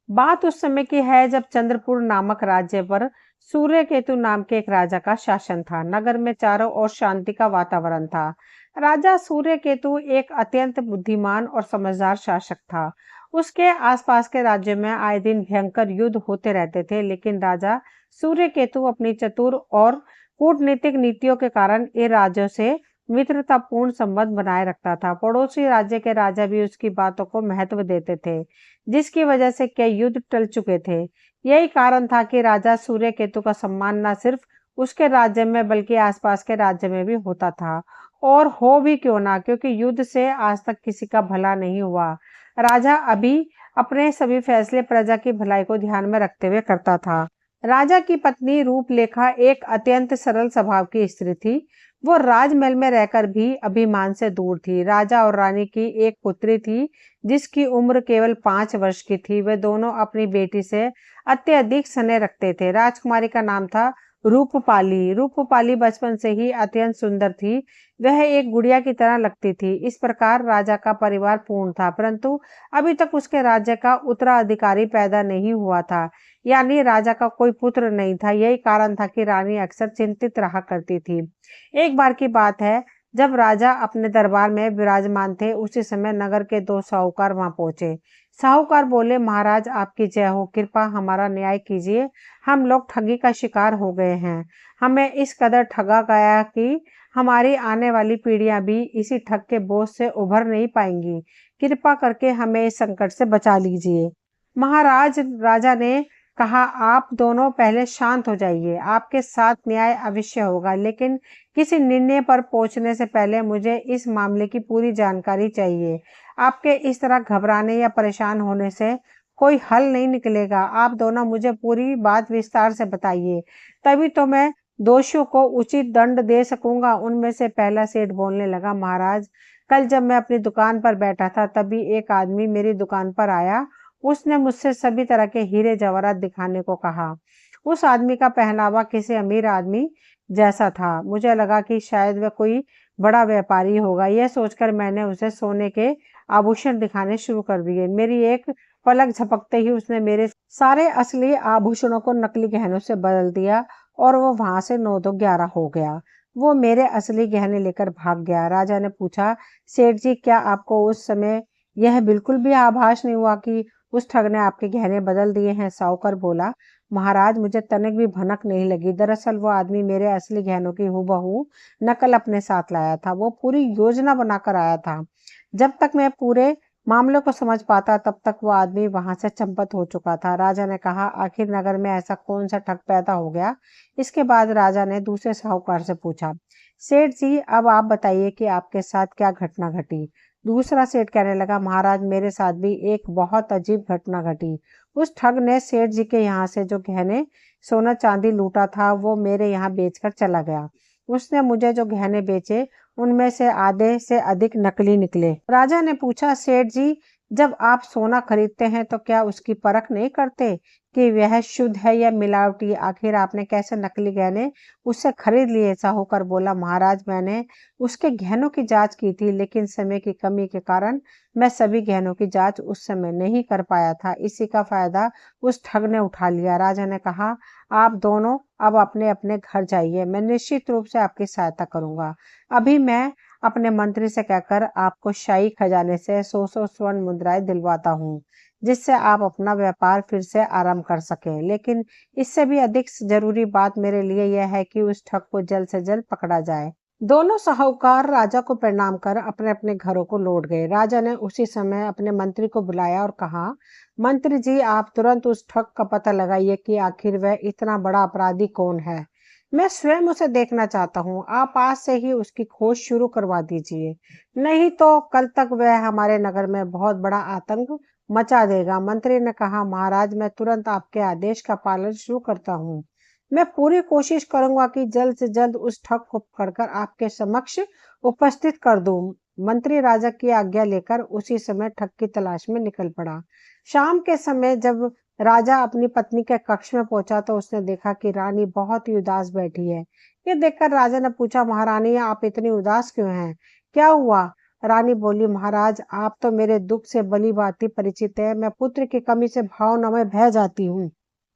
बात उस समय की है जब चंद्रपुर नामक राज्य पर सूर्यकेतु नाम के एक राजा का शासन था। नगर में चारों ओर शांति का वातावरण था। राजा सूर्यकेतु एक अत्यंत बुद्धिमान और समझदार शासक था। उसके आसपास के राज्यों में आए दिन भयंकर युद्ध होते रहते थे, लेकिन राजा सूर्यकेतु अपनी चतुर और कूटनीतिक नीतियों के कारण इन राज्यों से मित्रतापूर्ण संबंध बनाए रखता था। पड़ोसी राज्य के राजा भी उसकी बातों को महत्व देते थे, जिसकी वजह से कई युद्ध टल चुके थे। यही कारण था कि राजा सूर्यकेतु का सम्मान न सिर्फ उसके राज्य में बल्कि आसपास के राज्य में भी होता था। और हो भी क्यों ना, क्योंकि युद्ध से आज तक किसी का भला नहीं हुआ। राजा अभी अपने सभी फैसले प्रजा की भलाई को ध्यान में रखते हुए करता था। राजा की पत्नी रूपलेखा एक अत्यंत सरल स्वभाव की स्त्री थी। वो राजमहल में रहकर भी अभिमान से दूर थी। राजा और रानी की एक पुत्री थी जिसकी उम्र केवल 5 वर्ष की थी। वे दोनों अपनी बेटी से अत्यधिक स्नेह रखते थे। राजकुमारी का नाम था रूपपाली। रूपपाली बचपन से ही अत्यंत सुंदर थी। वह एक गुड़िया की तरह लगती थी। इस प्रकार राजा का परिवार पूर्ण था, परंतु अभी तक उसके राज्य का उत्तराधिकारी पैदा नहीं हुआ था, यानी राजा का कोई पुत्र नहीं था। यही कारण था कि रानी अक्सर चिंतित रहा करती थी। एक बार की बात है, जब राजा अपने दरबार में विराजमान थे, उसी समय नगर के 2 साहूकार वहां पहुंचे। साहूकार बोले, महाराज आपकी जय हो, कृपा हमारा न्याय कीजिए। हम लोग ठगी का शिकार हो गए हैं। हमें इस कदर ठगा गया कि हमारी आने वाली पीढ़ियां भी इसी ठग के बोझ से उभर नहीं पाएंगी। कृपा करके हमें इस संकट से बचा लीजिए। महाराज, राजा ने कहा, आप दोनों पहले शांत हो जाइए। आपके साथ न्याय अवश्य होगा, लेकिन किसी निर्णय पर पहुंचने से पहले मुझे इस मामले की पूरी जानकारी चाहिए। आपके इस तरह घबराने या परेशान होने से कोई हल नहीं निकलेगा। आप दोनों मुझे पूरी बात विस्तार से बताइए, तभी तो मैं दोषियों को उचित दंड दे सकूंगा। उनमें से पहला सेठ बोलने लगा, महाराज, कल जब मैं अपनी दुकान पर बैठा था, तभी एक आदमी मेरी दुकान पर आया। उसने मुझसे सभी तरह के हीरे जवाहरात दिखाने को कहा। उस आदमी का पहनावा किसी अमीर आदमी जैसा था। मुझे लगा कि शायद वह कोई बड़ा व्यापारी होगा। यह सोचकर मैंने उसे सोने के आभूषण दिखाने शुरू कर दिए। मेरी एक पलक झपकते ही उसने मेरे सारे असली आभूषणों को नकली गहनों से बदल दिया और वो वहां से 9-2-11 हो गया। वो मेरे असली गहने लेकर भाग गया। राजा ने पूछा, सेठ जी, क्या आपको उस समय यह बिल्कुल भी आभास नहीं हुआ कि उस ठग ने आपके गहने बदल दिए हैं? साहूकार बोला, महाराज, मुझे तनिक भी भनक नहीं लगी। दरअसल वो आदमी मेरे असली गहनों की हूबहू नकल अपने साथ लाया था। वो पूरी योजना बनाकर आया था। जब तक मैं पूरे मामले को समझ पाता, तब तक वो आदमी वहां से चंपत हो चुका था। राजा ने कहा, आखिर नगर में ऐसा कौन सा ठग पैदा हो गया? इसके बाद राजा ने दूसरे साहूकार से पूछा, सेठ जी, अब आप बताइए कि आपके साथ क्या घटना घटी? दूसरा सेठ कहने लगा, महाराज, मेरे साथ भी एक बहुत अजीब घटना घटी। उस ठग ने सेठ जी के यहाँ से जो गहने सोना चांदी लूटा था, वो मेरे यहाँ बेचकर चला गया। उसने मुझे जो गहने बेचे, उनमें से आधे से अधिक नकली निकले। राजा ने पूछा, सेठ जी, जब आप सोना खरीदते हैं तो क्या उसकी परख नहीं करते कि वह शुद्ध है या मिलावटी? आखिर आपने कैसे नकली गहने उससे खरीद लिए? साहूकार बोला, महाराज, मैंने उसके गहनों की जांच की थी, लेकिन समय की कमी के कारण मैं सभी गहनों की जांच उस समय नहीं कर पाया था। इसी का फायदा उस ठग ने उठा लिया। राजा ने कहा, आप दोनों अब अपने अपने घर जाइए। मैं निश्चित रूप से आपकी सहायता करूंगा। अभी मैं अपने मंत्री से कहकर आपको शाही खजाने से 100 स्वर्ण मुद्राएं दिलवाता हूँ, जिससे आप अपना व्यापार फिर से आरंभ कर सकें। लेकिन इससे भी अधिक जरूरी बात मेरे लिए यह है कि उस ठग को जल्द से जल्द पकड़ा जाए। दोनों साहूकार राजा को प्रणाम कर अपने अपने घरों को लौट गए। राजा ने उसी समय अपने मंत्री को बुलाया और कहा, मंत्री जी, आप तुरंत उस ठग का पता लगाइए कि आखिर वह इतना बड़ा अपराधी कौन है। मैं स्वयं उसे देखना चाहता हूँ। आप आज से ही उसकी खोज शुरू करवा दीजिए, नहीं तो कल तक वह हमारे नगर में बहुत बड़ा आतंक मचा देगा। मंत्री ने कहा, महाराज, मैं तुरंत आपके आदेश का पालन शुरू करता हूँ। मैं पूरी कोशिश करूंगा कि जल्द से जल्द उस ठग को पकड़कर आपके समक्ष उपस्थित कर दूं। मंत्री राजा की आज्ञा लेकर उसी समय ठग की तलाश में निकल पड़ा। शाम के समय जब राजा अपनी पत्नी के कक्ष में पहुंचा तो उसने देखा कि रानी बहुत ही उदास बैठी है। ये देखकर राजा ने पूछा, महारानी, आप इतनी उदास क्यों हैं? क्या हुआ? रानी बोली, महाराज आप तो मेरे दुख से भली भांति परिचित है। मैं पुत्र की कमी से भावना में बह जाती हूँ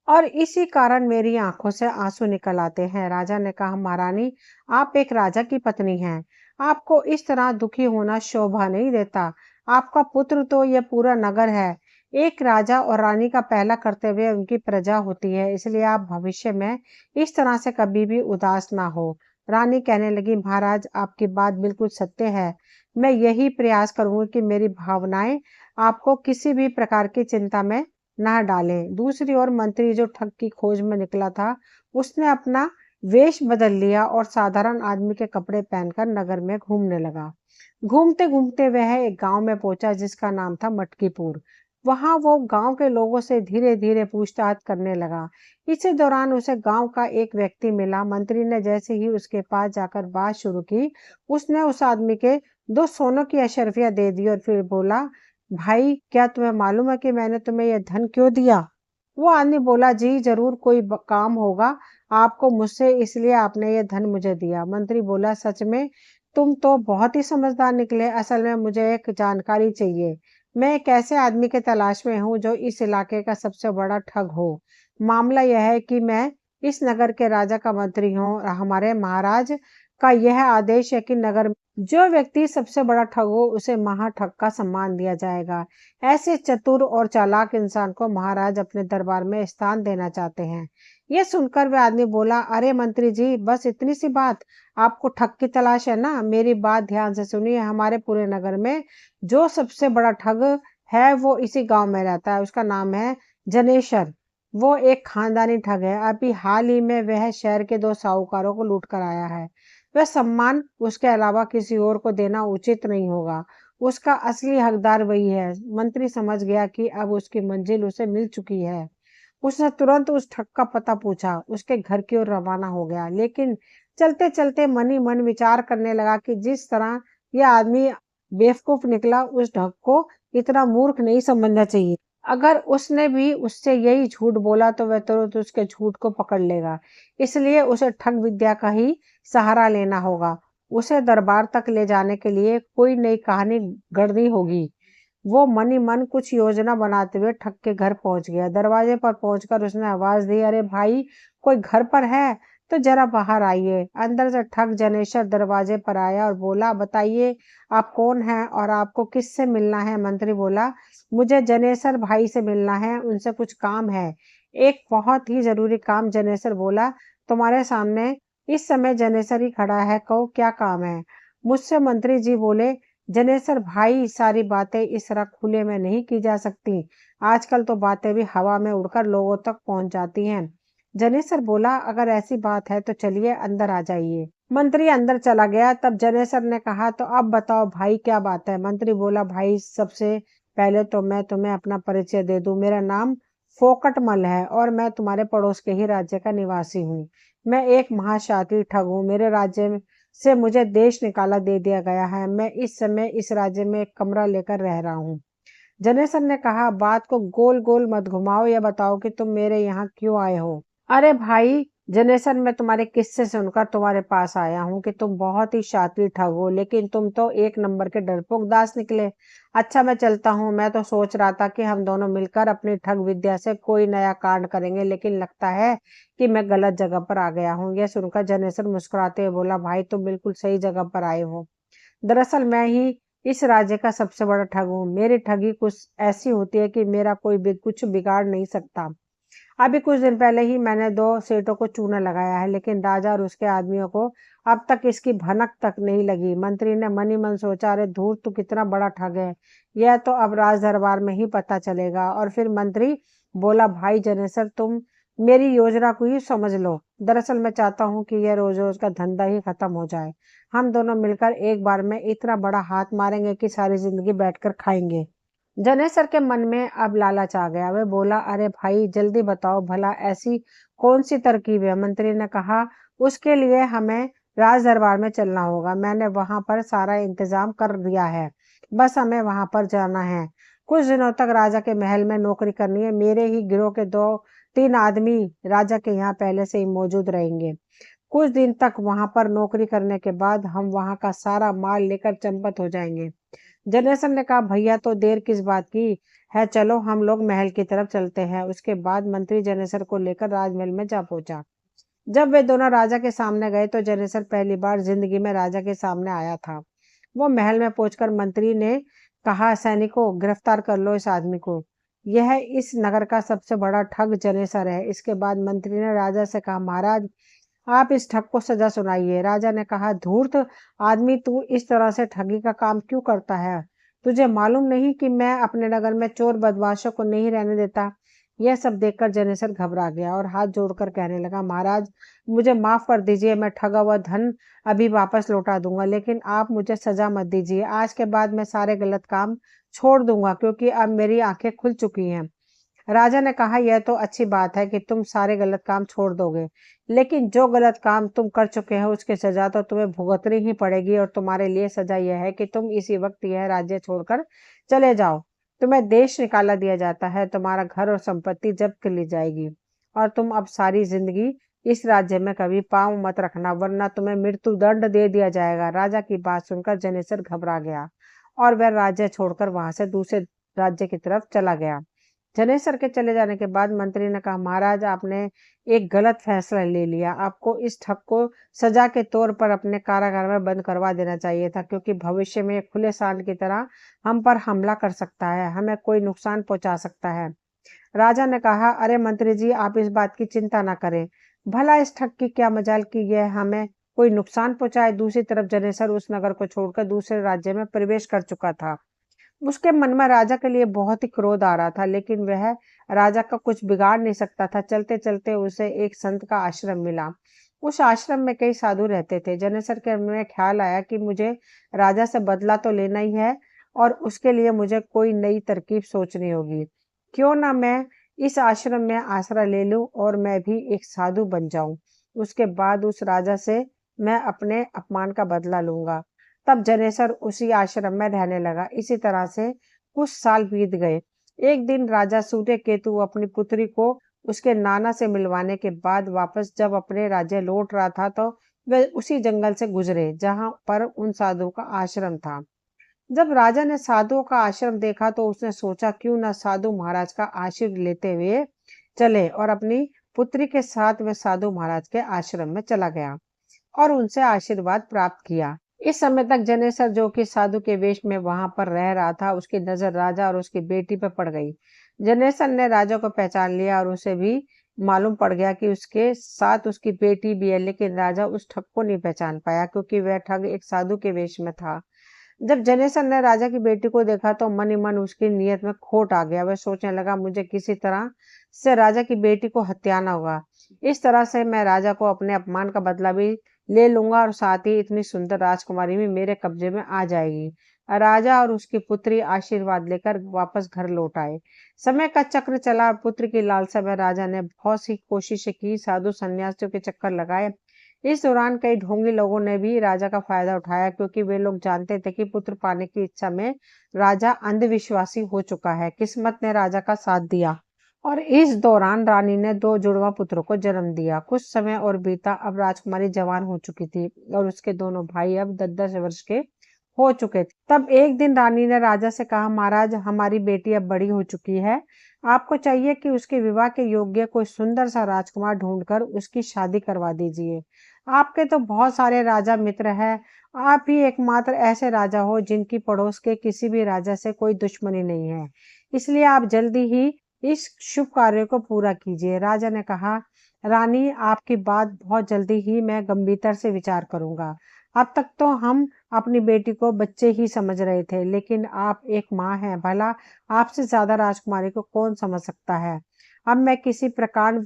और इसी कारण मेरी आंखों से आंसू निकल आते हैं। राजा ने कहा, महारानी आप एक राजा की पत्नी हैं, आपको इस तरह दुखी होना शोभा नहीं देता। आपका पुत्र तो यह पूरा नगर है। एक राजा और रानी का पहला कर्तव्य उनकी प्रजा होती है, इसलिए आप भविष्य में इस तरह से कभी भी उदास ना हो। रानी कहने लगी, महाराज आपकी बात बिल्कुल सत्य है। मैं यही प्रयास करूंगी कि मेरी भावनाएं आपको किसी भी प्रकार की चिंता में ना डालें। दूसरी ओर मंत्री जो ठग की खोज में निकला था, उसने अपना वेश बदल लिया और साधारण आदमी के कपड़े पहनकर नगर में घूमने लगा। घूमते घूमते वह एक गांव में पहुंचा जिसका नाम था मटकीपुर। वहां वो गांव के लोगों से धीरे धीरे पूछताछ करने लगा। इसी दौरान उसे गांव का एक व्यक्ति मिला। मंत्री ने जैसे ही उसके पास जाकर बात शुरू की, उसने उस आदमी के 2 सोनों की अशर्फियां दे दी और फिर बोला, भाई क्या तुम्हें मालूम है कि मैंने तुम्हें यह धन क्यों दिया? वो आदमी बोला, जी जरूर कोई काम होगा आपको मुझसे, इसलिए आपने ये धन मुझे दिया। मंत्री बोला, सच में तुम तो बहुत ही समझदार निकले। असल में मुझे एक जानकारी चाहिए। मैं एक ऐसे आदमी के तलाश में हूँ जो इस इलाके का सबसे बड़ा ठग हो। मामला यह है कि मैं इस नगर के राजा का मंत्री हूँ और हमारे महाराज का यह आदेश है कि नगर में जो व्यक्ति सबसे बड़ा ठग हो उसे महाठग का सम्मान दिया जाएगा। ऐसे चतुर और चालाक इंसान को महाराज अपने दरबार में स्थान देना चाहते हैं। यह सुनकर वह आदमी बोला, अरे मंत्री जी बस इतनी सी बात, आपको ठग की तलाश है ना? मेरी बात ध्यान से सुनिए। हमारे पूरे नगर में जो सबसे बड़ा ठग है वो इसी गांव में रहता है। उसका नाम है जनेश्वर। वो एक खानदानी ठग है। अभी हाल ही में वह शहर के 2 साहूकारों को लूट कर आया है। वह सम्मान उसके अलावा किसी और को देना उचित नहीं होगा। उसका असली हकदार वही है। मंत्री समझ गया कि अब उसकी मंजिल उसे मिल चुकी है। उसने तुरंत उस ठग का पता पूछा, उसके घर की ओर रवाना हो गया। लेकिन चलते चलते मन ही मन विचार करने लगा कि जिस तरह यह आदमी बेवकूफ निकला, उस ठग को इतना मूर्ख नहीं समझना चाहिए। अगर उसने भी उससे यही झूठ बोला तो वह तुरंत उसके झूठ को पकड़ लेगा। इसलिए उसे ठग विद्या का ही सहारा लेना होगा। उसे दरबार तक ले जाने के लिए कोई नई कहानी गढ़नी होगी। वो मन ही मन कुछ योजना बनाते हुए ठग के घर पहुंच गया। दरवाजे पर पहुंचकर उसने आवाज दी, अरे भाई कोई घर पर है तो जरा बाहर आइए। अंदर से ठग जनेश्वर दरवाजे पर आया और बोला, बताइए आप कौन हैं और आपको किससे मिलना है? मंत्री बोला, मुझे जनेश्वर भाई से मिलना है, उनसे कुछ काम है। एक बहुत ही जरूरी काम। जनेश्वर बोला, तुम्हारे सामने इस समय जनेश्वर ही खड़ा है, कहो क्या काम है? मुझसे मंत्री जी बोले, जनेश्वर भाई सारी बातें इस तरह खुले में नहीं की जा सकती। आजकल तो बातें भी हवा में उड़कर लोगों तक पहुंच जाती हैं। जनेश्वर बोला, अगर ऐसी बात है तो चलिए अंदर आ जाइए। मंत्री अंदर चला गया। तब जनेश्वर ने कहा, तो अब बताओ भाई क्या बात है? मंत्री बोला, भाई सबसे पहले तो मैं तुम्हें अपना परिचय दे दूं। मेरा नाम फोकटमल है और मैं तुम्हारे पड़ोस के ही राज्य का निवासी हूँ। मैं एक महाशातिर ठग हूँ। मेरे राज्य से मुझे देश निकाला दे दिया गया है। मैं इस समय इस राज्य में एक कमरा लेकर रह रहा हूँ। जनेश्वर ने कहा, बात को गोल गोल मत घुमाओ, यह बताओ कि तुम मेरे यहाँ क्यों आए हो? अरे भाई जनेश्वर, मैं तुम्हारे किस्से सुनकर तुम्हारे पास आया हूँ कि तुम बहुत ही शातिर ठग हो, लेकिन तुम तो एक नंबर के डरपोक दास निकले। अच्छा मैं चलता हूँ। मैं तो सोच रहा था कि हम दोनों मिलकर अपनी ठग विद्या से कोई नया कांड करेंगे, लेकिन लगता है कि मैं गलत जगह पर आ गया हूँ। यह सुनकर जनेश्वर मुस्कुराते हुए बोला, भाई तुम बिल्कुल सही जगह पर आए हो। दरअसल मैं ही इस राज्य का सबसे बड़ा ठग हूँ। मेरी ठगी कुछ ऐसी होती है कि मेरा कोई भी कुछ बिगाड़ नहीं सकता। अभी कुछ दिन पहले ही मैंने 2 सेठों को चूना लगाया है, लेकिन राजा और उसके आदमियों को अब तक इसकी भनक तक नहीं लगी। मंत्री ने मन ही मन सोचा, अरे धूर्त तू कितना बड़ा ठग है, यह तो अब राज दरबार में ही पता चलेगा। और फिर मंत्री बोला, भाई जनेश्वर तुम मेरी योजना को ही समझ लो। दरअसल मैं चाहता हूँ कि यह रोज रोज का धंधा ही खत्म हो जाए। हम दोनों मिलकर एक बार में इतना बड़ा हाथ मारेंगे कि सारी जिंदगी बैठकर खाएंगे। जनेश्वर के मन में अब लालच आ गया। वह बोला, अरे भाई जल्दी बताओ भला ऐसी कौन सी तरकीब है? मंत्री ने कहा, उसके लिए हमें राज दरबार में चलना होगा। मैंने वहां पर सारा इंतजाम कर दिया है, बस हमें वहां पर जाना है। कुछ दिनों तक राजा के महल में नौकरी करनी है। मेरे ही गिरोह के 2-3 आदमी राजा के यहाँ पहले से ही मौजूद रहेंगे। कुछ दिन तक वहां पर नौकरी करने के बाद हम वहां का सारा माल लेकर चंपत हो जाएंगे। जनेसर ने कहा, भैया तो देर किस बात की है, चलो हम लोग महल की तरफ चलते हैं। उसके बाद मंत्री जनेसर को लेकर राजमहल में जा पहुंचा। जब वे दोनों राजा के सामने गए तो जनेसर पहली बार जिंदगी में राजा के सामने आया था। वो महल में पहुंचकर मंत्री ने कहा, सैनिकों गिरफ्तार कर लो इस आदमी को। यह इस नगर का सबसे बड़ा ठग जनेसर है। इसके बाद मंत्री ने राजा से कहा, महाराज आप इस ठग को सजा सुनाइए। राजा ने कहा, धूर्त आदमी, तू इस तरह से ठगी का काम क्यों करता है? तुझे मालूम नहीं कि मैं अपने नगर में चोर बदमाशों को नहीं रहने देता? यह सब देखकर जनेसर घबरा गया और हाथ जोड़कर कहने लगा, महाराज मुझे माफ कर दीजिए, मैं ठगा हुआ धन अभी वापस लौटा दूंगा, लेकिन आप मुझे सजा मत दीजिए। आज के बाद मैं सारे गलत काम छोड़ दूंगा, क्योंकि अब मेरी आंखें खुल चुकी हैं। राजा ने कहा, यह तो अच्छी बात है कि तुम सारे गलत काम छोड़ दोगे, लेकिन जो गलत काम तुम कर चुके हो उसकी सजा तो तुम्हें भुगतनी ही पड़ेगी। और तुम्हारे लिए सजा यह है कि तुम इसी वक्त यह राज्य छोड़कर चले जाओ। तुम्हें देश निकाला दिया जाता है, तुम्हारा घर और संपत्ति जब्त कर ली जाएगी, और तुम अब सारी जिंदगी इस राज्य में कभी पांव मत रखना, वरना तुम्हें मृत्यु दंड दे दिया जाएगा। राजा की बात सुनकर जनेसर घबरा गया और वह राज्य छोड़कर वहां से दूसरे राज्य की तरफ चला गया। जनेसर के चले जाने के बाद मंत्री ने कहा, महाराज आपने एक गलत फैसला ले लिया। आपको इस ठग को सजा के तौर पर अपने कारागार में बंद करवा देना चाहिए था, क्योंकि भविष्य में खुले सांड की तरह हम पर हमला कर सकता है, हमें कोई नुकसान पहुंचा सकता है। राजा ने कहा, अरे मंत्री जी आप इस बात की चिंता ना करें, भला इस ठग की क्या मजाल कि यह हमें कोई नुकसान पहुंचाए। दूसरी तरफ जनेसर उस नगर को छोड़कर दूसरे राज्य में प्रवेश कर चुका था। उसके मन में राजा के लिए बहुत ही क्रोध आ रहा था, लेकिन वह राजा का कुछ बिगाड़ नहीं सकता था। चलते चलते उसे एक संत का आश्रम मिला। उस आश्रम में कई साधु रहते थे। जनेसर के मन में ख्याल आया कि मुझे राजा से बदला तो लेना ही है, और उसके लिए मुझे कोई नई तरकीब सोचनी होगी। क्यों ना मैं इस आश्रम में आसरा ले लूं और मैं भी एक साधु बन जाऊं। उसके बाद उस राजा से मैं अपने अपमान का बदला लूंगा। तब जनेसर उसी आश्रम में रहने लगा। इसी तरह से कुछ साल बीत गए। एक दिन राजा सूर्यकेतु अपनी पुत्री को उसके नाना से मिलवाने के बाद वापस जब अपने राज्य लौट रहा था, तो वे उसी जंगल से गुजरे जहां पर उन साधुओं का आश्रम था। जब राजा ने साधुओं का आश्रम देखा तो उसने सोचा, क्यों न साधु महाराज का आशीर्वाद लेते हुए चले, और अपनी पुत्री के साथ वे साधु महाराज के आश्रम में चला गया और उनसे आशीर्वाद प्राप्त किया। इस समय तक जनेसर, जो कि साधु के वेश में वहां पर रह रहा था, उसकी नजर राजा और उसकी बेटी पर पड़ गई। जनेसर ने राजा को पहचान लिया और उसे भी मालूम पड़ गया कि उसके साथ उसकी बेटी भी है, लेकिन राजा उस ठग को नहीं पहचान पाया, क्योंकि वह ठग एक साधु के वेश में था। जब जनेसर ने राजा की बेटी को देखा तो मन ही मन उसकी नीयत में खोट आ गया। वह सोचने लगा, मुझे किसी तरह से राजा की बेटी को हत्याना होगा। इस तरह से मैं राजा को अपने अपमान का बदला भी ले लूंगा, और साथ ही इतनी सुंदर राजकुमारी भी मेरे कब्जे में आ जाएगी। राजा और उसकी पुत्री आशीर्वाद लेकर वापस घर लौट आए। समय का चक्र चला और पुत्र की लालसा में राजा ने बहुत सी कोशिशें की, साधु सन्यासियों के चक्कर लगाए। इस दौरान कई ढोंगी लोगों ने भी राजा का फायदा उठाया, क्योंकि वे लोग जानते थे कि पुत्र पाने की इच्छा में राजा अंधविश्वासी हो चुका है। किस्मत ने राजा का साथ दिया और इस दौरान रानी ने दो जुड़वा पुत्रों को जन्म दिया। कुछ समय और बीता। अब राजकुमारी जवान हो चुकी थी और उसके दोनों भाई अब 10-10 वर्ष के हो चुके थे। तब एक दिन रानी ने राजा से कहा, महाराज हमारी बेटी अब बड़ी हो चुकी है, आपको चाहिए कि उसके विवाह के योग्य कोई सुंदर सा राजकुमार ढूंढकर उसकी शादी करवा दीजिए। आपके तो बहुत सारे राजा मित्र हैं, आप ही एकमात्र ऐसे राजा हो जिनकी पड़ोस के किसी भी राजा से कोई दुश्मनी नहीं है, इसलिए आप जल्दी ही इस शुभ कार्य को पूरा कीजिए। राजा ने कहा, रानी आपकी बात बहुत जल्दी ही मैं गंभीरता से विचार करूंगा। अब तक तो हम अपनी बेटी को बच्चे ही समझ रहे थे, लेकिन आप एक माँ हैं, भला आपसे ज्यादा राजकुमारी को कौन समझ सकता है। अब मैं किसी प्रकार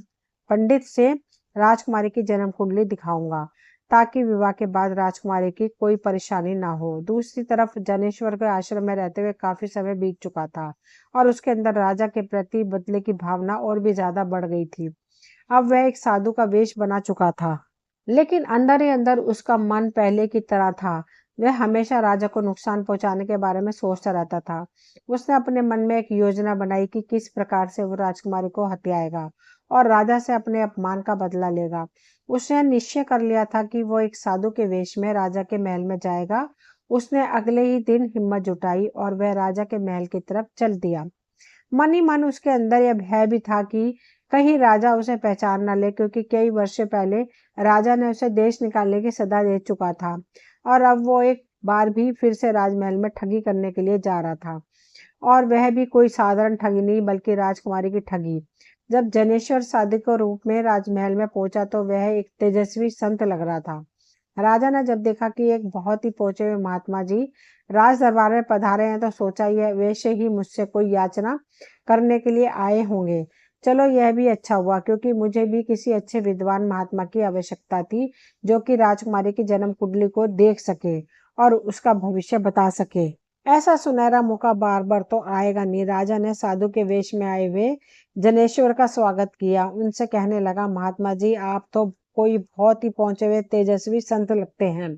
पंडित से राजकुमारी की जन्म कुंडली दिखाऊंगा, ताकि विवाह के बाद राजकुमारी की कोई परेशानी ना हो। दूसरी तरफ जनेश्वर के आश्रम में रहते हुए काफी समय बीत चुका था और उसके अंदर राजा के प्रति बदले की भावना और भी ज्यादा बढ़ गई थी। अब वह एक साधु का वेश बना चुका था, लेकिन अंदर ही अंदर उसका मन पहले की तरह था। वह हमेशा राजा को नुकसान पहुंचाने के बारे में सोचता रहता था। उसने अपने मन में एक योजना बनाई कि किस प्रकार से वो राजकुमारी को हत्याएगा और राजा से अपने अपमान का बदला लेगा। उसने निश्चय कर लिया था कि वो एक साधु के वेश में राजा के महल में जाएगा। उसने अगले ही दिन हिम्मत जुटाई और वह राजा के महल की तरफ चल दिया। मन ही मन उसके अंदर यह भय भी था कि कहीं राजा उसे पहचान न ले, क्योंकि कई वर्षों पहले राजा ने उसे देश निकालने की सदा दे चुका था और अब वो एक बार भी फिर से राजमहल में ठगी करने के लिए जा रहा था। और वह भी कोई साधारण ठगी नहीं, बल्कि राजकुमारी की ठगी। जब जनेश्वर साधु के रूप में राजमहल में पहुंचा तो वह एक तेजस्वी संत लग रहा था। राजा ने जब देखा कि एक बहुत ही पहुंचे हुए महात्मा जी राज दरबार में पधारे हैं तो सोचा यह वैसे ही मुझसे कोई याचना करने के लिए आए होंगे। चलो यह भी अच्छा हुआ, क्योंकि मुझे भी किसी अच्छे विद्वान महात्मा की आवश्यकता थी जो कि राजकुमारी की जन्म कुंडली को देख सके और उसका भविष्य बता सके। ऐसा सुनहरा मौका बार बार तो आएगा नहीं। राजा ने साधु के वेश में आए हुए जनेश्वर का स्वागत किया। उनसे कहने लगा, महात्मा जी आप तो कोई बहुत ही पहुंचे हुए तेजस्वी संत लगते हैं।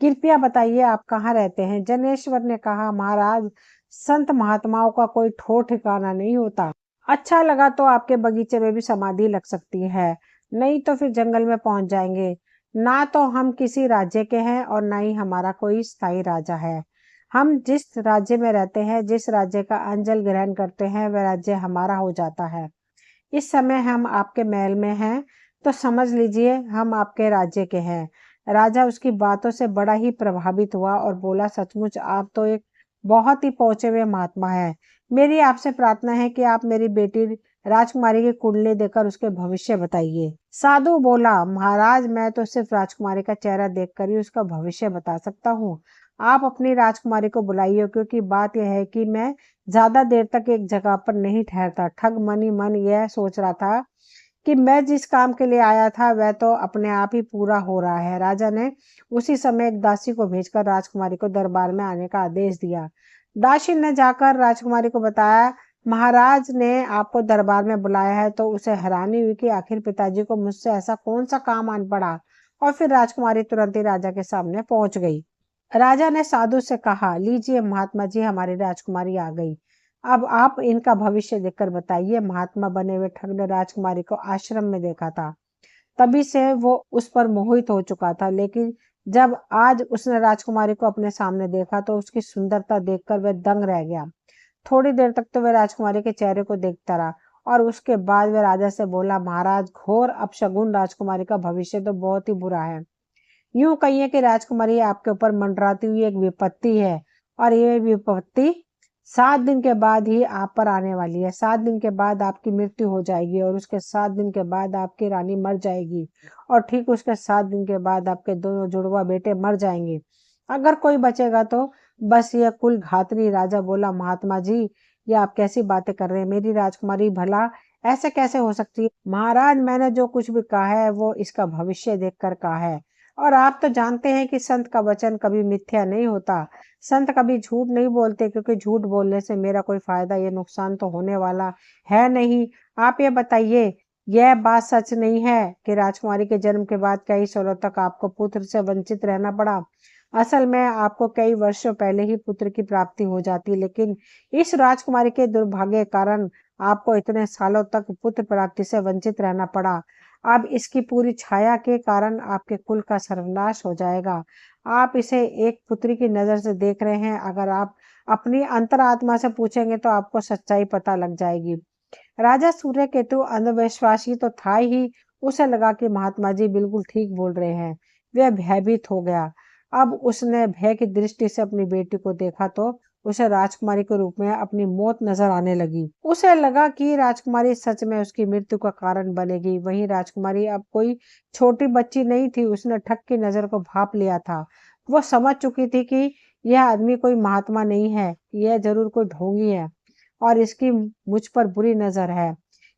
कृपया बताइए आप कहाँ रहते हैं? जनेश्वर ने कहा, महाराज संत महात्माओं का कोई ठौर ठिकाना नहीं होता। अच्छा लगा तो आपके बगीचे में भी समाधि लग सकती है, नहीं तो फिर जंगल में पहुंच जाएंगे। ना तो हम किसी राज्य के हैं और ना ही हमारा कोई स्थायी राजा है। हम जिस राज्य में रहते हैं, जिस राज्य का अंजल ग्रहण करते हैं, वह राज्य हमारा हो जाता है। इस समय हम आपके महल में हैं तो समझ लीजिए हम आपके राज्य के हैं। राजा उसकी बातों से बड़ा ही प्रभावित हुआ और बोला, सचमुच आप तो एक बहुत ही पहुंचे हुए महात्मा है। मेरी आपसे प्रार्थना है कि आप मेरी बेटी राजकुमारी की कुंडली देकर उसके भविष्य बताइए। साधु बोला, महाराज मैं तो सिर्फ राजकुमारी का चेहरा देखकर ही उसका भविष्य बता सकता हूँ। आप अपनी राजकुमारी को बुलाइए, क्योंकि बात यह है कि मैं ज्यादा देर तक एक जगह पर नहीं ठहरता। ठग मन ही मन यह सोच रहा था कि मैं जिस काम के लिए आया था वह तो अपने आप ही पूरा हो रहा है। राजा ने उसी समय एक दासी को भेजकर राजकुमारी को दरबार में आने का आदेश दिया। दासी ने जाकर राजकुमारी को बताया, महाराज ने आपको दरबार में बुलाया है। तो उसे हैरानी हुई कि आखिर पिताजी को मुझसे ऐसा कौन सा काम आन पड़ा। और फिर राजकुमारी तुरंत ही राजा के सामने पहुंच गई। राजा ने साधु से कहा, लीजिए महात्मा जी हमारी राजकुमारी आ गई। अब आप इनका भविष्य देखकर बताइए। महात्मा बने हुए ठग ने राजकुमारी को आश्रम में देखा था। तभी से वो उस पर मोहित हो चुका था, लेकिन जब आज उसने राजकुमारी को अपने सामने देखा तो उसकी सुंदरता देखकर वह दंग रह गया। थोड़ी देर तक तो वह राजकुमारी के चेहरे को देखता रहा और उसके बाद वह राजा से बोला, महाराज घोर अपशगुन, राजकुमारी का भविष्य तो बहुत ही बुरा है। यूं कहिए कि राजकुमारी आपके ऊपर मंडराती हुई एक विपत्ति है और ये विपत्ति 7 दिन के बाद ही आप पर आने वाली है। 7 दिन के बाद आपकी मृत्यु हो जाएगी और उसके 7 दिन के बाद आपकी रानी मर जाएगी और ठीक उसके 7 दिन के बाद आपके दोनों जुड़वा बेटे मर जाएंगे। अगर कोई बचेगा तो बस यह कुल घातनी। राजा बोला, महात्मा जी ये आप कैसी बातें कर रहे हैं? मेरी राजकुमारी भला ऐसे कैसे हो सकती है? महाराज मैंने जो कुछ भी कहा है वो इसका भविष्य देखकर कहा है। और आप तो जानते हैं कि संत का वचन कभी मिथ्या नहीं होता। संत कभी झूठ नहीं बोलते, क्योंकि झूठ बोलने से मेरा कोई फायदा या नुकसान तो होने वाला है नहीं। आप ये बताइए, यह बात सच नहीं है कि राजकुमारी के जन्म के बाद कई सालों तक आपको पुत्र से वंचित रहना पड़ा? असल में आपको कई वर्षों पहले ही पुत्र की प्राप्ति हो जाती, लेकिन इस राजकुमारी के दुर्भाग्य के कारण आपको इतने सालों तक पुत्र प्राप्ति से वंचित रहना पड़ा। अब इसकी पूरी छाया के कारण आपके कुल का सर्वनाश हो जाएगा। आप इसे एक पुत्री की नजर से देख रहे हैं। अगर आप अपनी अंतरात्मा से पूछेंगे तो आपको सच्चाई पता लग जाएगी। राजा सूर्यकेतु अंधविश्वासी तो था ही। उसे लगा कि महात्मा जी बिल्कुल ठीक बोल रहे हैं। वह भयभीत हो गया। अब उसने भय की दृष्टि से अपनी बेटी को देखा तो उसे राजकुमारी के रूप में अपनी मौत नजर आने लगी। उसे लगा कि राजकुमारी सच में उसकी मृत्यु का कारण बनेगी। वहीं राजकुमारी अब कोई छोटी बच्ची नहीं थी। उसने ठग की नजर को भांप लिया था। वो समझ चुकी थी कि यह आदमी कोई महात्मा नहीं है, यह जरूर कोई ढोंगी है और इसकी मुझ पर बुरी नजर है।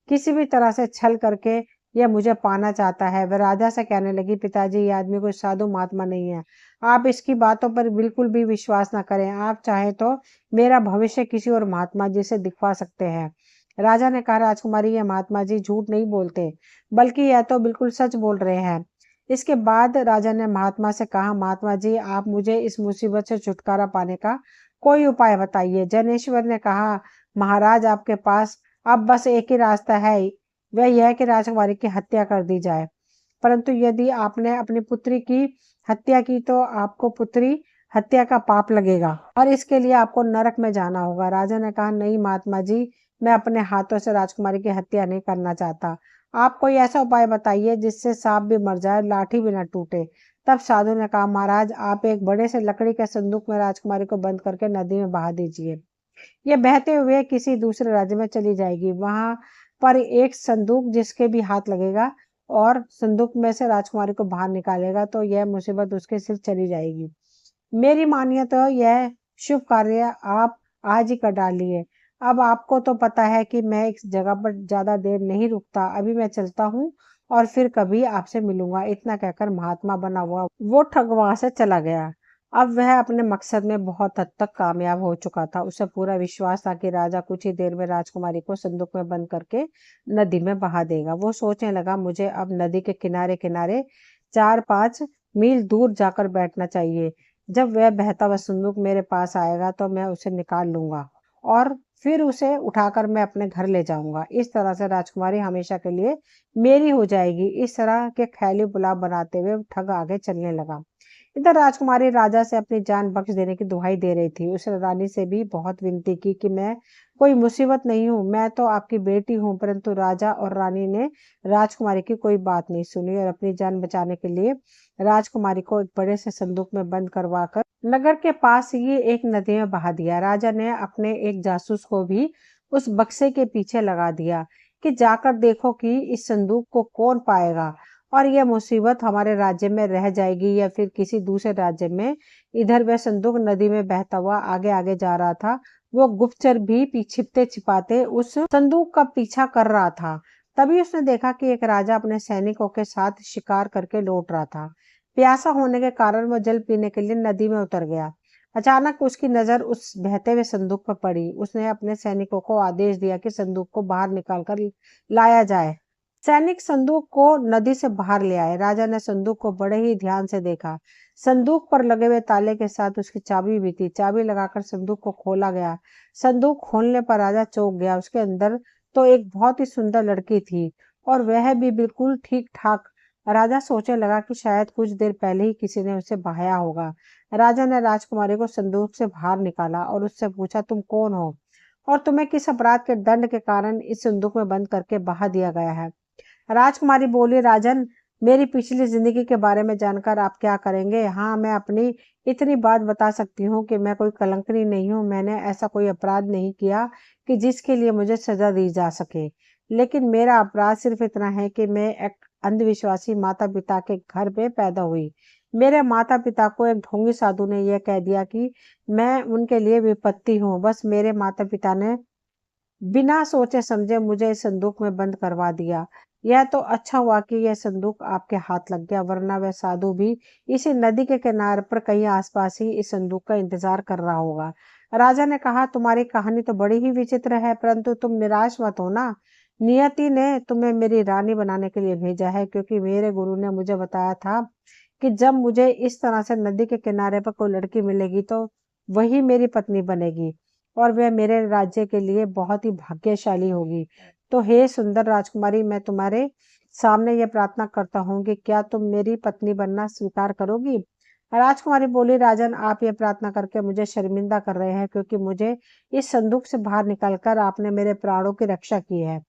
किसी भी तरह से छल करके यह मुझे पाना चाहता है। वह राजा से कहने लगी, पिताजी ये आदमी कोई साधु महात्मा नहीं है। आप इसकी बातों पर बिल्कुल भी विश्वास न करें। आप चाहे तो मेरा भविष्य किसी और महात्मा जी से दिखवा सकते हैं। राजा ने कहा, राजकुमारी ये महात्मा जी झूठ नहीं बोलते, बल्कि यह तो बिल्कुल सच बोल रहे हैं। इसके बाद राजा ने महात्मा से कहा, महात्मा जी आप मुझे इस मुसीबत से छुटकारा पाने का कोई उपाय बताइए। जनेश्वर ने कहा, महाराज आपके पास अब बस एक ही रास्ता है। वह यह कि राजकुमारी की हत्या कर दी जाए। परंतु यदि आपने अपनी पुत्री की हत्या की तो आपको पुत्री हत्या का पाप लगेगा और इसके लिए आपको नरक में जाना होगा। राजा ने कहा, नहीं महात्मा जी, मैं अपने हाथों से राजकुमारी की हत्या नहीं करना चाहता। आप कोई ऐसा उपाय बताइए जिससे सांप भी मर जाए, लाठी भी न टूटे। तब साधु ने कहा, महाराज आप एक बड़े से लकड़ी के संदूक में राजकुमारी को बंद करके नदी में बहा दीजिए। ये बहते हुए किसी दूसरे राज्य में चली जाएगी। वहां पर एक संदूक जिसके भी हाथ लगेगा और संदूक में से राजकुमारी को बाहर निकालेगा तो यह मुसीबत उसके सिर चली जाएगी। मेरी मानिए तो यह शुभ कार्य आप आज ही कर डालिए। अब आपको तो पता है कि मैं इस जगह पर ज्यादा देर नहीं रुकता। अभी मैं चलता हूँ और फिर कभी आपसे मिलूंगा। इतना कहकर महात्मा बना हुआ वो ठग वहां से चला गया। अब वह अपने मकसद में बहुत हद तक कामयाब हो चुका था। उसे पूरा विश्वास था कि राजा कुछ ही देर में राजकुमारी को संदूक में बंद करके नदी में बहा देगा। वो सोचने लगा, मुझे अब नदी के किनारे किनारे 4-5 मील दूर जाकर बैठना चाहिए। जब वह बहता हुआ संदूक मेरे पास आएगा तो मैं उसे निकाल लूंगा और फिर उसे उठाकर मैं अपने घर ले जाऊंगा। इस तरह से राजकुमारी हमेशा के लिए मेरी हो जाएगी। इस तरह के ख्याली पुलाव बनाते हुए ठग आगे चलने लगा। इधर राजकुमारी राजा से अपनी जान बख्श देने की दुहाई दे रही थी। उसने रानी से भी बहुत विनती की कि मैं कोई मुसीबत नहीं हूँ, मैं तो आपकी बेटी हूँ। परंतु राजा और रानी ने राजकुमारी की कोई बात नहीं सुनी और अपनी जान बचाने के लिए राजकुमारी को एक बड़े से संदूक में बंद करवाकर नगर के पास ही एक नदी में बहा दिया। राजा ने अपने एक जासूस को भी उस बक्से के पीछे लगा दिया कि जाकर देखो कि इस संदूक को कौन पाएगा और यह मुसीबत हमारे राज्य में रह जाएगी या फिर किसी दूसरे राज्य में। इधर वह संदूक नदी में बहता हुआ आगे आगे जा रहा था। वो गुप्तचर भी छिपते छिपाते उस संदूक का पीछा कर रहा था। तभी उसने देखा कि एक राजा अपने सैनिकों के साथ शिकार करके लौट रहा था। प्यासा होने के कारण वो जल पीने के लिए नदी में उतर गया। अचानक उसकी नजर उस बहते हुए संदूक पर पड़ी। उसने अपने सैनिकों को आदेश दिया कि संदूक को बाहर निकालकर लाया जाए। सैनिक संदूक को नदी से बाहर ले आए। राजा ने संदूक को बड़े ही ध्यान से देखा। संदूक पर लगे हुए ताले के साथ उसकी चाबी भी थी। चाबी लगाकर संदूक को खोला गया। संदूक खोलने पर राजा चौंक गया। उसके अंदर तो एक बहुत ही सुंदर लड़की थी और वह भी बिल्कुल ठीक ठाक। राजा सोचने लगा कि शायद कुछ देर पहले ही किसी ने उसे बहाया होगा। राजा ने राजकुमारी को संदूक से बाहर निकाला और उससे पूछा, तुम कौन हो और तुम्हें किस अपराध के दंड के कारण इस संदूक में बंद करके बहा दिया गया है? राजकुमारी बोली, राजन, मेरी पिछली जिंदगी के बारे में जानकर आप क्या करेंगे? हाँ, मैं अपनी इतनी बात बता सकती हूँ कि मैं कोई कलंकनी नहीं हूँ। मैंने ऐसा कोई अपराध नहीं किया कि जिसके लिए मुझे सजा दी जा सके। लेकिन मेरा अपराध सिर्फ इतना है कि मैं एक अंधविश्वासी माता पिता के घर पे पैदा हुई। मेरे माता पिता को एक ढोंगी साधु ने यह कह दिया कि मैं उनके लिए विपत्ति हूँ। बस मेरे माता पिता ने बिना सोचे समझे मुझे इस संदूक में बंद करवा दिया। यह तो अच्छा हुआ कि यह संदूक आपके हाथ लग गया, वरना वह साधु भी इसी नदी के किनारे पर कहीं आसपास ही इस संदूक का इंतजार कर रहा होगा। राजा ने कहा, तुम्हारी कहानी तो बड़ी ही विचित्र है, परंतु तुम निराश मत हो ना। नियति ने तुम्हें मेरी रानी बनाने के लिए भेजा है, क्योंकि मेरे गुरु ने मुझे बताया था कि जब मुझे इस तरह से नदी के किनारे पर कोई लड़की मिलेगी तो वही मेरी पत्नी बनेगी और वह मेरे राज्य के लिए बहुत ही भाग्यशाली होगी। तो हे सुंदर राजकुमारी, मैं तुम्हारे सामने यह प्रार्थना करता हूँ कि क्या तुम मेरी पत्नी बनना स्वीकार करोगी? राजकुमारी बोली, राजन, आप ये प्रार्थना करके मुझे शर्मिंदा कर रहे हैं, क्योंकि मुझे इस संदूक से बाहर निकालकर आपने मेरे प्राणों की रक्षा की है।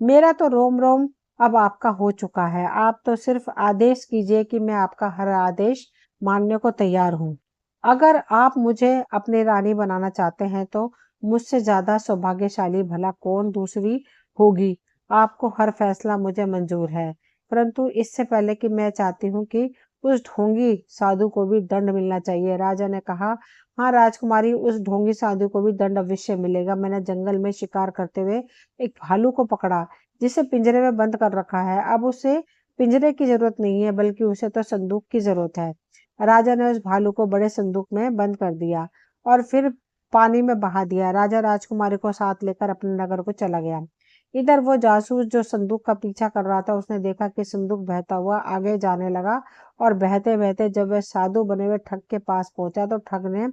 मेरा तो रोम रोम अब आपका हो चुका है। आप तो सिर्फ आदेश कीजिए कि मैं आपका हर आदेश मानने को तैयार हूँ। अगर आप मुझे अपनी रानी बनाना चाहते हैं तो मुझसे ज्यादा सौभाग्यशाली भला कौन दूसरी होगी। आपको हर फैसला मुझे मंजूर है, परंतु इससे पहले कि मैं चाहती हूँ कि उस ढोंगी साधु को भी दंड मिलना चाहिए। राजा ने कहा, हाँ राजकुमारी, उस ढोंगी साधु को भी दंड अवश्य मिलेगा। मैंने जंगल में शिकार करते हुए एक भालू को पकड़ा जिसे पिंजरे में बंद कर रखा है। अब उसे पिंजरे की जरूरत नहीं है, बल्कि उसे तो संदूक की जरूरत है। राजा ने उस भालू को बड़े संदूक में बंद कर दिया और फिर पानी में बहा दिया। राजा राजकुमारी को साथ लेकर अपने नगर को चला गया। इधर वो जासूस जो संदूक का पीछा कर रहा था, उसने देखा कि संदूक बहता हुआ आगे जाने लगा और बहते बहते जब वह साधु बने हुए ठग के पास पहुंचा तो ठग ने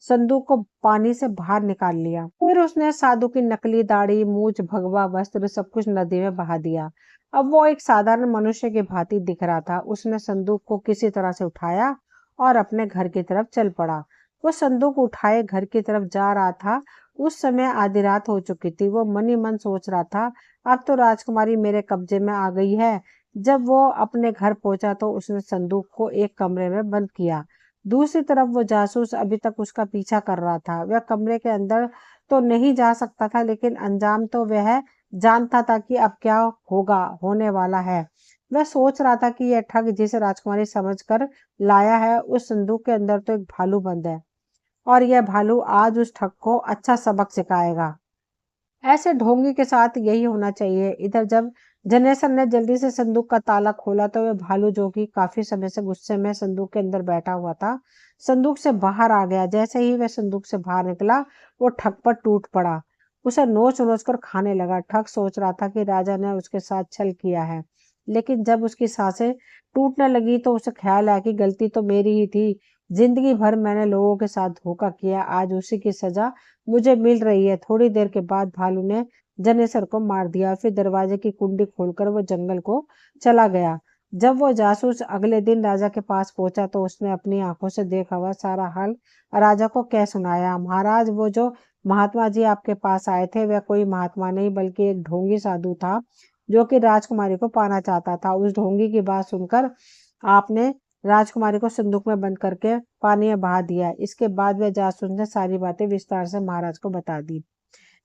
संदूक को पानी से बाहर निकाल लिया। फिर उसने साधु की नकली दाढ़ी, मूछ, भगवा वस्त्र सब कुछ नदी में बहा दिया। अब वो एक साधारण मनुष्य की भांति दिख रहा था। उसने संदूक को किसी तरह से उठाया और अपने घर की तरफ चल पड़ा। वो संदूक उठाए घर की तरफ जा रहा था। उस समय आधी रात हो चुकी थी। वो मन ही मन सोच रहा था, अब तो राजकुमारी मेरे कब्जे में आ गई है। जब वो अपने घर पहुंचा तो उसने संदूक को एक कमरे में बंद किया। दूसरी तरफ वो जासूस अभी तक उसका पीछा कर रहा था। वह कमरे के अंदर तो नहीं जा सकता था, लेकिन अंजाम तो वह जानता था कि अब क्या होगा, होने वाला है। वह सोच रहा था कि यह ठग जिसे राजकुमारी समझकर लाया है, उस संदूक के अंदर तो एक भालू बंद है और यह भालू आज उस ठग को अच्छा सबक सिखाएगा। ऐसे ढोंगी के साथ यही होना चाहिए। इधर जब जनेसर ने जल्दी से संदूक का ताला खोला तो वह भालू, जो कि काफी समय से गुस्से में संदूक के अंदर बैठा हुआ था, संदूक से बाहर आ गया। जैसे ही वह संदूक से बाहर निकला, वो ठग पर टूट पड़ा। उसे नोच नोच कर खाने लगा। ठग सोच रहा था कि राजा ने उसके साथ छल किया है, लेकिन जब उसकी सांसें टूटने लगी तो उसे ख्याल आया कि गलती तो मेरी ही थी। जिंदगी भर मैंने लोगों के साथ धोखा किया, आज उसी की सजा मुझे मिल रही है। थोड़ी देर के बाद भालू ने जनेसर को मार दिया। फिर दरवाजे की कुंडी खोलकर वो जंगल को चला गया। जब वो जासूस अगले दिन राजा के पास पहुंचा तो उसने अपनी आंखों से देखा हुआ सारा हाल राजा को कह सुनाया। महाराज, वो जो महात्मा जी आपके पास आए थे, वह कोई महात्मा नहीं बल्कि एक ढोंगी साधु था, जो कि राजकुमारी को पाना चाहता था। उस ढोंगी की बात सुनकर आपने राजकुमारी को संदूक में बंद करके पानी में बहा दिया। इसके बाद वह जासूस ने सारी बातें विस्तार से महाराज को बता दी।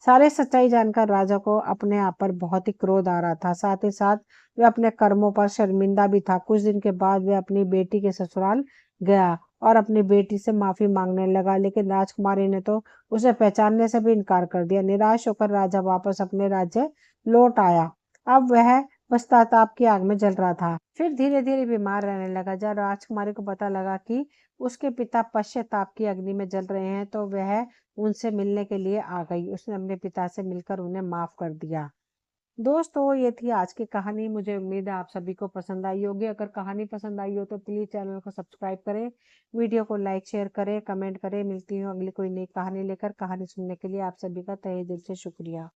सारी सच्चाई जानकर राजा को अपने आप पर बहुत ही क्रोध आ रहा था। साथ ही साथ वह अपने कर्मों पर शर्मिंदा भी था। कुछ दिन के बाद वह अपनी बेटी के ससुराल गया और अपनी बेटी से माफी मांगने लगा, लेकिन राजकुमारी ने तो उसे पहचानने से भी इनकार कर दिया। निराश होकर राजा वापस अपने राज्य लौट आया। अब वह पश्चाताप की आग में जल रहा था। फिर धीरे धीरे बीमार रहने लगा। जब राजकुमारी को पता लगा कि उसके पिता पश्चाताप की अग्नि में जल रहे हैं तो वह उनसे मिलने के लिए आ गई। उसने अपने पिता से मिलकर उन्हें माफ कर दिया। दोस्तों, ये थी आज की कहानी। मुझे उम्मीद है आप सभी को पसंद आई होगी। अगर कहानी पसंद आई हो तो प्लीज चैनल को सब्सक्राइब करें, वीडियो को लाइक शेयर करें, कमेंट करें। मिलती हूँ अगली कोई नई कहानी लेकर। कहानी सुनने के लिए आप सभी का तहे दिल से शुक्रिया।